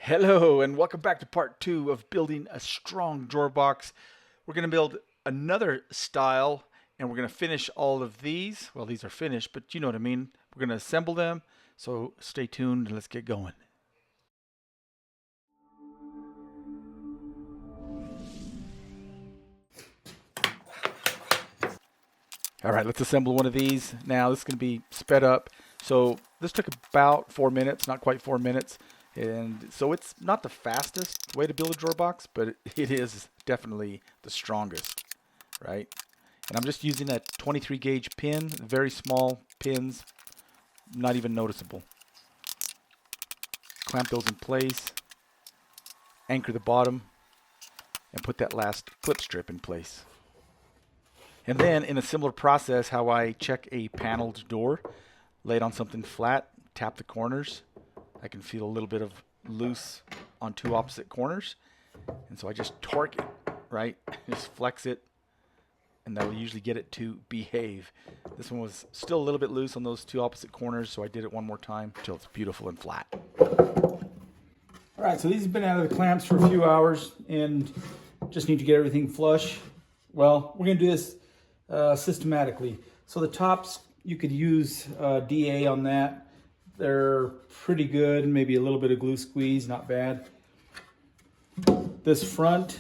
Hello and welcome back to part 2 of building a strong drawer box. We're going to build another style and we're going to finish all of these. Well, these are finished, but you know what I mean. We're going to assemble them. So stay tuned and let's get going. All right, let's assemble one of these. Now this is going to be sped up. So this took about 4 minutes, not quite 4 minutes. And so it's not the fastest way to build a drawer box, but it is definitely the strongest, right? And I'm just using a 23 gauge pin, very small pins, not even noticeable. Clamp those in place, anchor the bottom, and put that last clip strip in place. And then in a similar process, how I check a paneled door, lay it on something flat, tap the corners. I can feel a little bit of loose on two opposite corners. And so I just torque it, right? Just flex it, and that will usually get it to behave. This one was still a little bit loose on those two opposite corners, so I did it one more time until it's beautiful and flat. All right, so these have been out of the clamps for a few hours and just need to get everything flush. Well, we're going to do this systematically. So the tops, you could use DA on that. They're pretty good, maybe a little bit of glue squeeze, not bad. This front,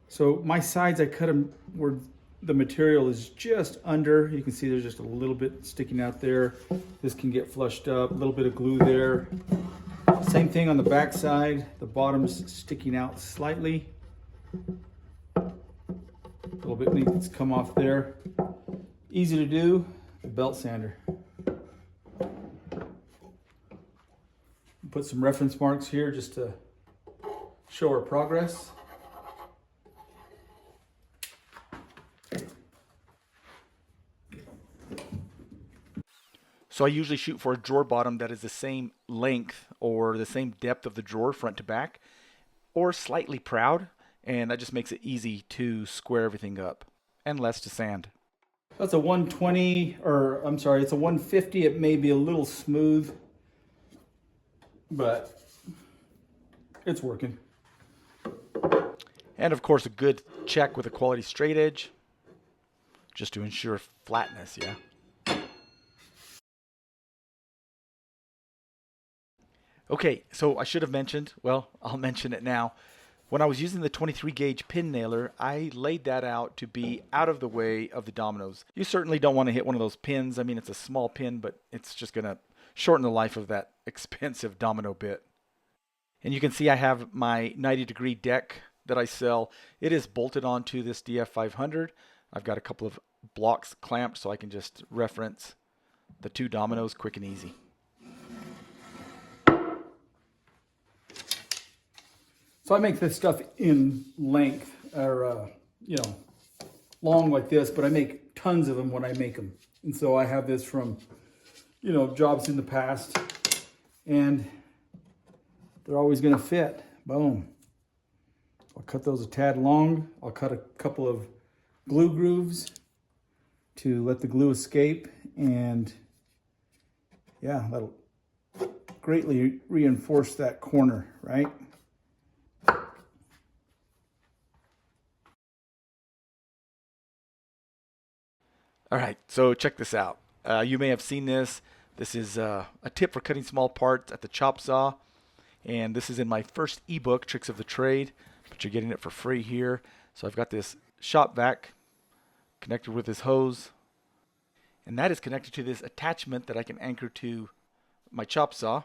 so my sides, I cut them where the material is just under. You can see there's just a little bit sticking out there. This can get flushed up, a little bit of glue there. Same thing on the back side, the bottom's sticking out slightly. A little bit needs to come off there. Easy to do, the belt sander. Put some reference marks here just to show our progress. So I usually shoot for a drawer bottom that is the same length or the same depth of the drawer front to back, or slightly proud, and that just makes it easy to square everything up and less to sand. That's a 120, or I'm sorry, it's a 150. It may be a little smooth, but it's working. And of course, a good check with a quality straight edge, just to ensure flatness, yeah. Okay, so I should have mentioned, well, I'll mention it now. When I was using the 23 gauge pin nailer, I laid that out to be out of the way of the dominoes. You certainly don't want to hit one of those pins. I mean, it's a small pin, but it's just going to shorten the life of that expensive domino bit. And you can see I have my 90-degree deck that I sell. It is bolted onto this DF500. I've got a couple of blocks clamped so I can just reference the two dominoes quick and easy. So I make this stuff in length, or long like this, but I make tons of them when I make them. And so I have this from, jobs in the past, and they're always going to fit. Boom. I'll cut those a tad long. I'll cut a couple of glue grooves to let the glue escape, and yeah, that'll greatly reinforce that corner, right? All right, so check this out. You may have seen this. This is a tip for cutting small parts at the chop saw. And this is in my first ebook, Tricks of the Trade, but you're getting it for free here. So I've got this shop vac connected with this hose. And that is connected to this attachment that I can anchor to my chop saw.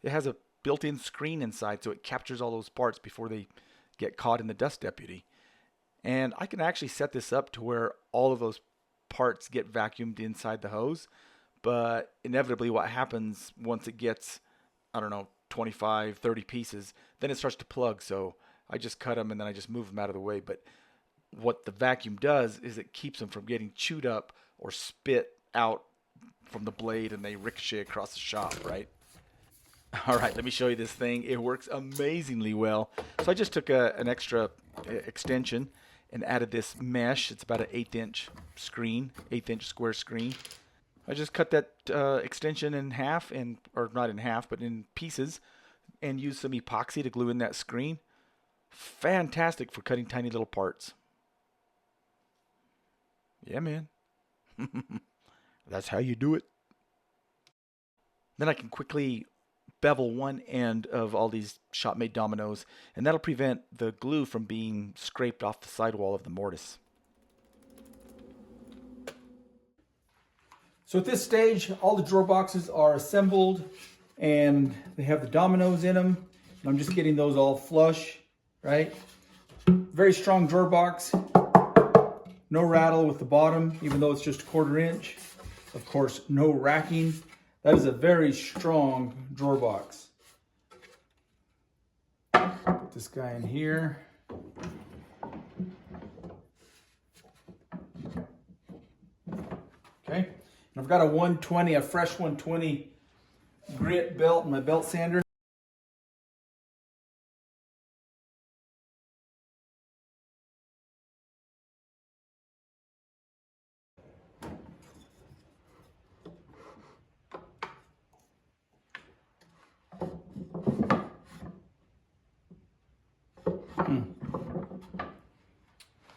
It has a built-in screen inside, so it captures all those parts before they get caught in the dust deputy. And I can actually set this up to where all of those parts get vacuumed inside the hose, but inevitably what happens once it gets, 25, 30 pieces, then it starts to plug. So I just cut them and then I just move them out of the way. But what the vacuum does is it keeps them from getting chewed up or spit out from the blade and they ricochet across the shop, right? All right, let me show you this thing. It works amazingly well. So I just took an extra extension and added this mesh. It's about an 1/8 screen, 1/8 square screen. I just cut that extension in half, or not in half, but in pieces, and use some epoxy to glue in that screen. Fantastic for cutting tiny little parts. Yeah, man. That's how you do it. Then I can quickly bevel one end of all these shop-made dominoes, and that'll prevent the glue from being scraped off the sidewall of the mortise. So at this stage, all the drawer boxes are assembled, and they have the dominoes in them. And I'm just getting those all flush, right? Very strong drawer box. No rattle with the bottom, even though it's just 1/4 inch. Of course, no racking. That is a very strong drawer box. Put this guy in here. Okay, and I've got a 120, a fresh 120 grit belt in my belt sander.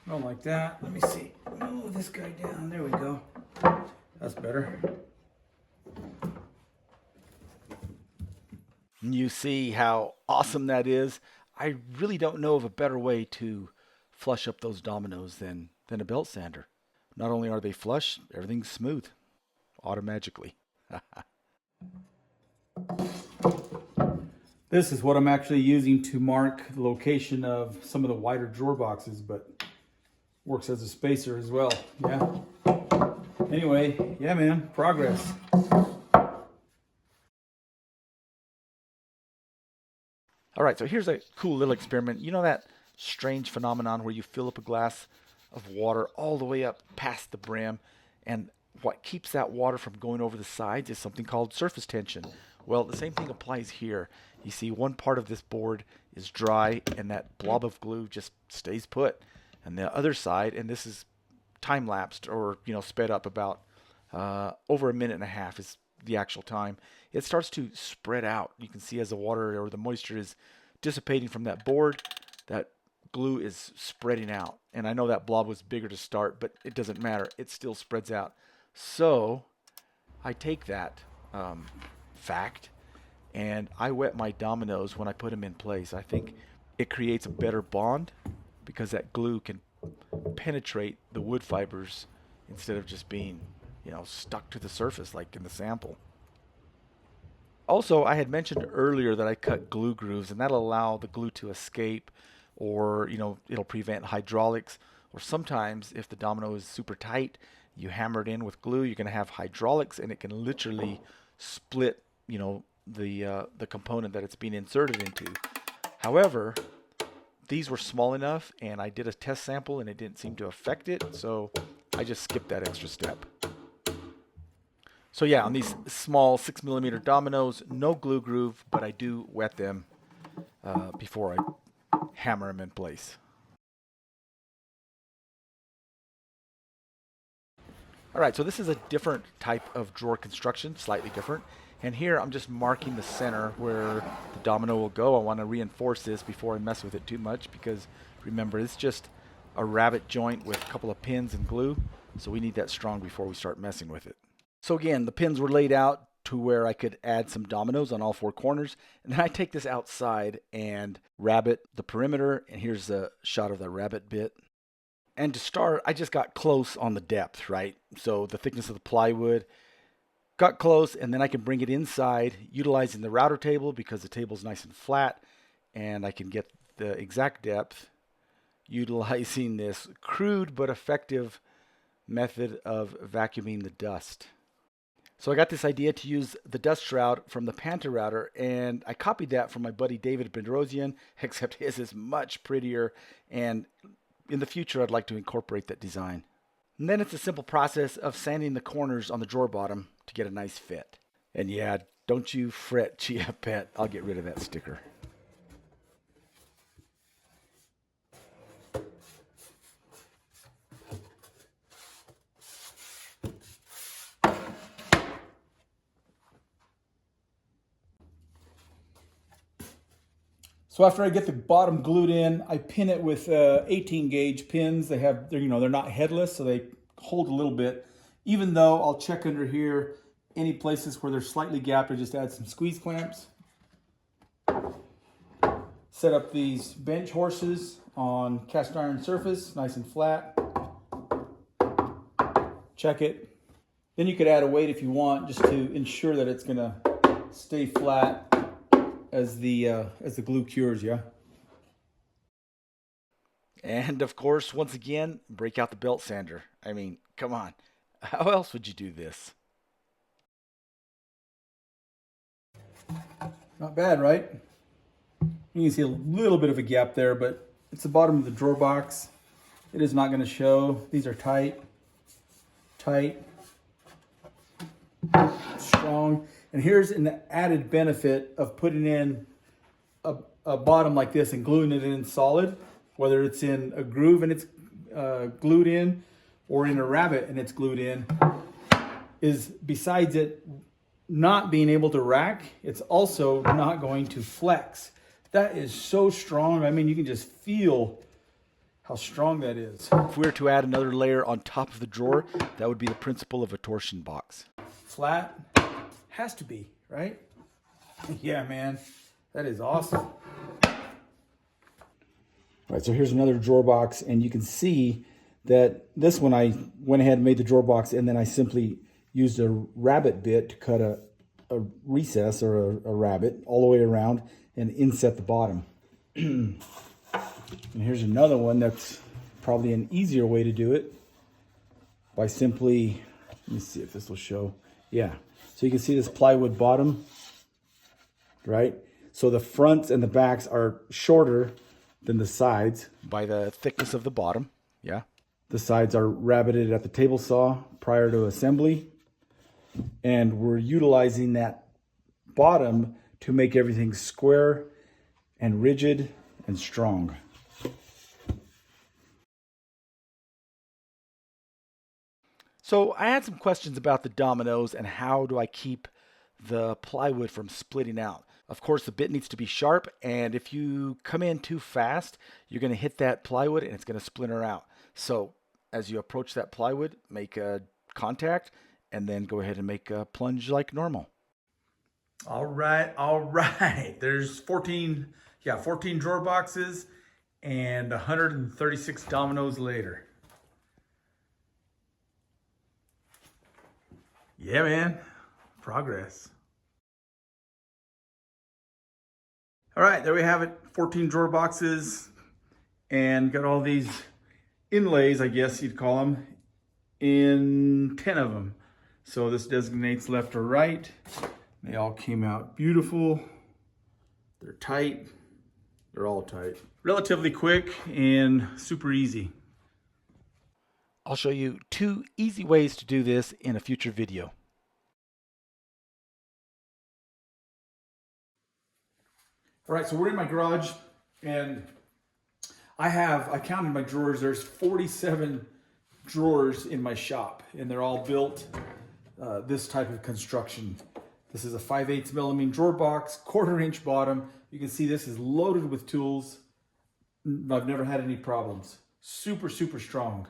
Don't like that. Let me see. Move this guy down. There we go. That's better. You see how awesome that is? I really don't know of a better way to flush up those dominoes than a belt sander. Not only are they flush, everything's smooth automatically. This is what I'm actually using to mark the location of some of the wider drawer boxes, but works as a spacer as well. Yeah. Anyway, yeah, man, progress. All right, so here's a cool little experiment. You know that strange phenomenon where you fill up a glass of water all the way up past the brim, and what keeps that water from going over the sides is something called surface tension. Well, the same thing applies here. You see one part of this board is dry, and that blob of glue just stays put. And the other side, and this is time-lapsed or sped up about over 1.5 minutes is the actual time. It starts to spread out. You can see as the water or the moisture is dissipating from that board, that glue is spreading out. And I know that blob was bigger to start, but it doesn't matter. It still spreads out. So I take that fact and I wet my dominoes when I put them in place. I think it creates a better bond because that glue can penetrate the wood fibers instead of just being, stuck to the surface like in the sample. Also, I had mentioned earlier that I cut glue grooves, and that'll allow the glue to escape, or it'll prevent hydraulics. Or sometimes if the domino is super tight, you hammer it in with glue, you're going to have hydraulics, and it can literally split the component that it's being inserted into. However, these were small enough, and I did a test sample and it didn't seem to affect it, so I just skipped that extra step. So yeah, on these small 6mm dominoes, no glue groove, but I do wet them before I hammer them in place. All right, so this is a different type of drawer construction, slightly different. And here I'm just marking the center where the domino will go. I want to reinforce this before I mess with it too much because remember, it's just a rabbet joint with a couple of pins and glue. So we need that strong before we start messing with it. So again, the pins were laid out to where I could add some dominoes on all 4 corners. And then I take this outside and rabbet the perimeter. And here's a shot of the rabbet bit. And to start, I just got close on the depth, right? So the thickness of the plywood. Got close, and then I can bring it inside utilizing the router table because the table is nice and flat, and I can get the exact depth utilizing this crude but effective method of vacuuming the dust. So I got this idea to use the dust shroud from the Panther router, and I copied that from my buddy David Bedrosian, except his is much prettier, and in the future I'd like to incorporate that design. And then it's a simple process of sanding the corners on the drawer bottom to get a nice fit. And yeah, don't you fret, Chia Pet. I'll get rid of that sticker. So after I get the bottom glued in, I pin it with 18 gauge pins. They're not headless, so they hold a little bit. Even though I'll check under here, any places where they're slightly gapped, I just add some squeeze clamps. Set up these bench horses on cast iron surface, nice and flat. Check it. Then you could add a weight if you want, just to ensure that it's gonna stay flat as the glue cures, yeah. And of course, once again, break out the belt sander. I mean, come on. How else would you do this? Not bad, right? You can see a little bit of a gap there, but it's the bottom of the drawer box. It is not going to show. These are tight, strong. And here's an added benefit of putting in a bottom like this and gluing it in solid, whether it's in a groove and it's glued in, or in a rabbet and it's glued in, is besides it not being able to rack, it's also not going to flex. That is so strong. I mean, you can just feel how strong that is. If we were to add another layer on top of the drawer, that would be the principle of a torsion box. Flat? Has to be, right? Yeah, man. That is awesome. All right, so here's another drawer box, and you can see that this one I went ahead and made the drawer box, and then I simply used a rabbet bit to cut a recess or a rabbet all the way around and inset the bottom. And here's another one that's probably an easier way to do it by simply, let me see if this will show. Yeah, so you can see this plywood bottom, right? So the fronts and the backs are shorter than the sides. By the thickness of the bottom, yeah. The sides are rabbeted at the table saw prior to assembly. And we're utilizing that bottom to make everything square and rigid and strong. So I had some questions about the dominoes and how do I keep the plywood from splitting out. Of course, the bit needs to be sharp, and if you come in too fast, you're going to hit that plywood and it's going to splinter out. So as you approach that plywood, make a contact and then go ahead and make a plunge like normal. All right. There's 14 drawer boxes and 136 dominoes later. Yeah, man. Progress. All right, there we have it. 14 drawer boxes and got all these inlays, I guess you'd call them, in 10 of them. So this designates left or right. They all came out beautiful. They're tight. They're all tight. Relatively quick and super easy. I'll show you 2 easy ways to do this in a future video. All right, so we're in my garage, and I counted my drawers. There's 47 drawers in my shop, and they're all built this type of construction. This is a 5/8 millimeter drawer box, 1/4 inch bottom. You can see this is loaded with tools. I've never had any problems. Super, super strong.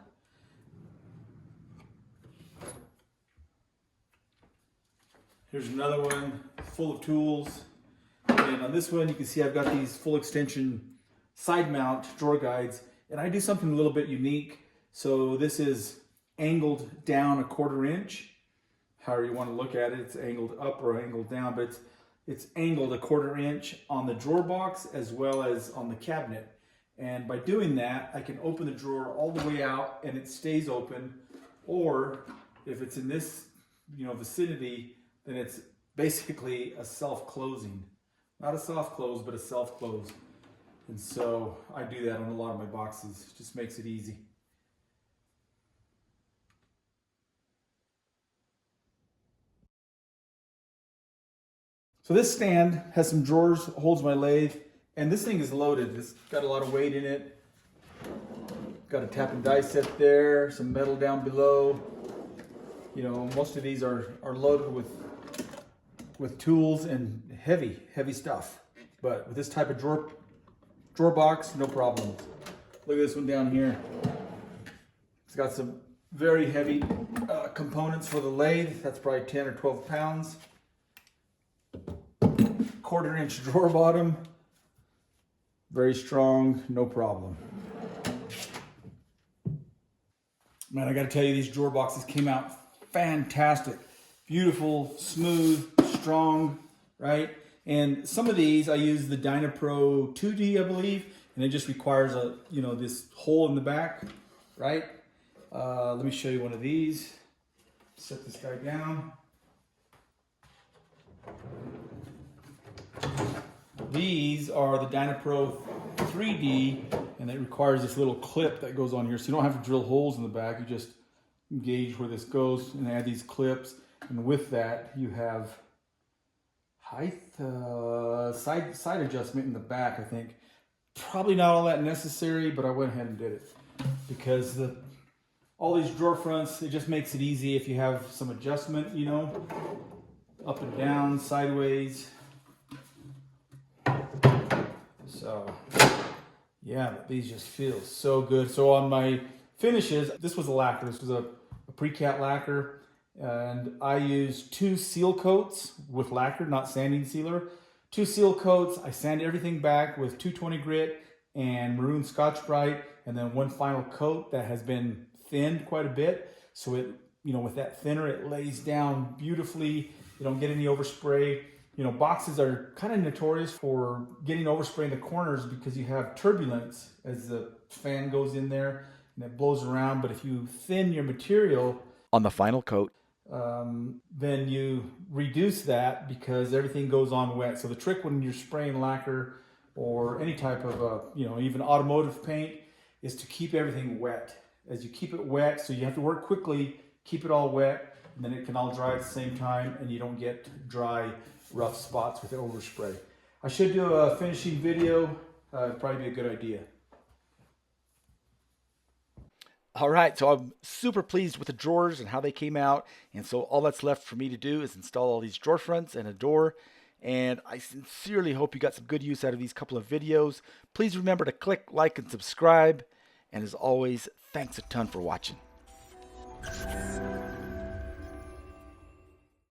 Here's another one full of tools. And on this one, you can see I've got these full extension side mount drawer guides, and I do something a little bit unique. So this is angled down 1/4 inch. However you want to look at it, it's angled up or angled down, but it's angled 1/4 inch on the drawer box as well as on the cabinet. And by doing that, I can open the drawer all the way out and it stays open. Or if it's in this, vicinity, then it's basically a self-closing. Not a soft close, but a self-close. And so I do that on a lot of my boxes. It just makes it easy. So this stand has some drawers, holds my lathe, and this thing is loaded. It's got a lot of weight in it. Got a tap and die set there, some metal down below. Most of these are loaded with tools and heavy stuff. But with this type of drawer drawer box, no problems. Look at this one down here. It's got some very heavy components for the lathe. That's probably 10 or 12 pounds. 1/4 inch drawer bottom. Very strong, no problem. Man, I gotta tell you, these drawer boxes came out fantastic. Beautiful, smooth, strong, right? And some of these, I use the Dynapro 2D, I believe, and it just requires a, this hole in the back, right? Let me show you one of these. Set this guy down. These are the Dynapro 3D, and it requires this little clip that goes on here, so you don't have to drill holes in the back. You just gauge where this goes and add these clips, and with that you have height, side adjustment in the back. I think probably not all that necessary, but I went ahead and did it because all these drawer fronts, it just makes it easy if you have some adjustment, up and down, sideways. So yeah, these just feel so good. So on my finishes, this was a lacquer. This was a pre-cat lacquer, and I used 2 seal coats with lacquer, not sanding sealer. 2 seal coats. I sand everything back with 220 grit and maroon Scotch-Brite, and then 1 final coat that has been thinned quite a bit. So it, with that thinner, it lays down beautifully. You don't get any overspray. Boxes are kind of notorious for getting overspray in the corners because you have turbulence as the fan goes in there and it blows around. But if you thin your material On the final coat, then you reduce that because everything goes on wet. So the trick when you're spraying lacquer or any type of, even automotive paint is to keep everything wet. As you keep it wet, so you have to work quickly, keep it all wet, and then it can all dry at the same time and you don't get dry, rough spots with overspray. I should do a finishing video. It'd probably be a good idea. all right, so I'm super pleased with the drawers and how they came out. And so all that's left for me to do is install all these drawer fronts and a door. And I sincerely hope you got some good use out of these couple of videos. Please remember to click like and subscribe. And as always, thanks a ton for watching.